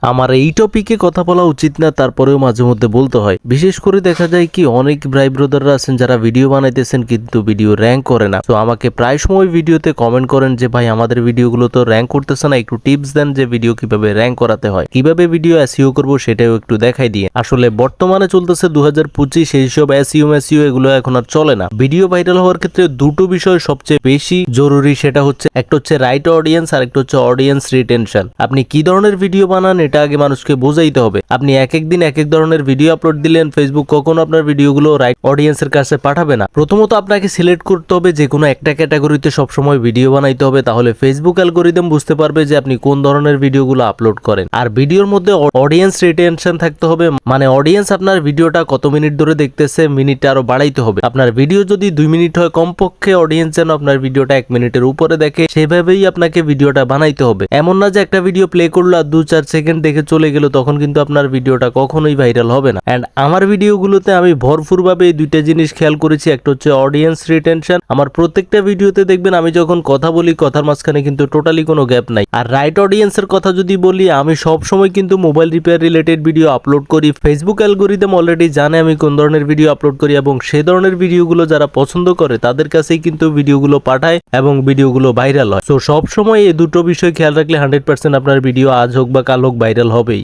আমার এই টপিকে কথা বলা উচিত না, তারপরেও মাঝে মধ্যে বলতে হয়। বিশেষ করে দেখা যায় কি অনেক ভাই ব্রাদাররা আছেন যারা ভিডিও বানাইতেছেন কিন্তু ভিডিও র্যাঙ্ক করে না। তো আমাকে প্রায় সময় ভিডিওতে কমেন্ট করেন যে ভাই আমাদের ভিডিওগুলো তো র্যাঙ্ক করতেছে না, একটু টিপস দেন যে ভিডিও কিভাবে র্যাঙ্ক করাতে হয়, কিভাবে ভিডিও এসইও করব সেটাও একটু দেখাই দিয়ে। আসলে বর্তমানে চলতেছে 2025, এই সব এসইও এগুলো এখন আর চলে না। ভিডিও ভাইরাল হওয়ার ক্ষেত্রে দুটো বিষয় সবচেয়ে বেশি জরুরি, সেটা হচ্ছে একটা হচ্ছে রাইট অডিয়েন্স আর একটা হচ্ছে অডিয়েন্স রিটেনশন। আপনি কি ধরনের ভিডিও বানান এটা আগে মানুষকে বোঝাইতে হবে। আপনি এক এক দিন এক এক ধরনের ভিডিও আপলোড দিলেন, ফেসবুক কখনো আপনার ভিডিওগুলো রাইট অডিয়েন্সের কাছে পাঠাবে না। প্রথমত আপনাকে সিলেক্ট করতে হবে যে কোনো একটা ক্যাটাগরিতে সবসময় ভিডিও বানাইতে হবে, তাহলে ফেসবুক অ্যালগরিদম বুঝতে পারবে যে আপনি কোন ধরনের ভিডিওগুলো আপলোড করেন। আর ভিডিওর মধ্যে অডিয়েন্স রিটেনশন থাকতে হবে, মানে অডিয়েন্স আপনার ভিডিওটা কত মিনিট ধরে দেখতেছে মিনিটটা আরো বাড়াইতে হবে। আপনার ভিডিও যদি 2 মিনিট হয়, কমপক্ষে অডিয়েন্স যেন আপনার ভিডিওটা 1 মিনিটের উপরে দেখে, সেভাবেই আপনাকে ভিডিওটা বানাইতে হবে। এমন না যে একটা ভিডিও প্লে করলো আর 2-4 সেকেন্ড দেখে চলে গেল, তখন কিন্তু আপনার ভিডিওটা কখনোই ভাইরাল হবে না। এন্ড আমার ভিডিওগুলোতে আমি ভরপুরভাবে এই দুইটা জিনিস খেয়াল করেছি। একটা হচ্ছে অডিয়েন্স রিটেনশন। আমার প্রত্যেকটা ভিডিওতে দেখবেন আমি যখন কথা বলি কথার মাঝখানে কিন্তু টোটালি কোনো গ্যাপ নাই। আর রাইট অডিয়েন্সের কথা যদি বলি, আমি সব সময় কিন্তু mobile repair related video upload করি। ফেসবুক অ্যালগরিদম অলরেডি জানে আমি কোন ধরনের ভিডিও আপলোড করি এবং সেই ধরনের ভিডিওগুলো যারা পছন্দ করে তাদের কাছেই কিন্তু ভিডিওগুলো পাঠায় এবং ভিডিওগুলো ভাইরাল হয়। তো সব সময় এই দুটো বিষয় খেয়াল রাখলে 100% আপনার ভিডিও আজ হোক বা কাল হোক ভাইরাল হবেই।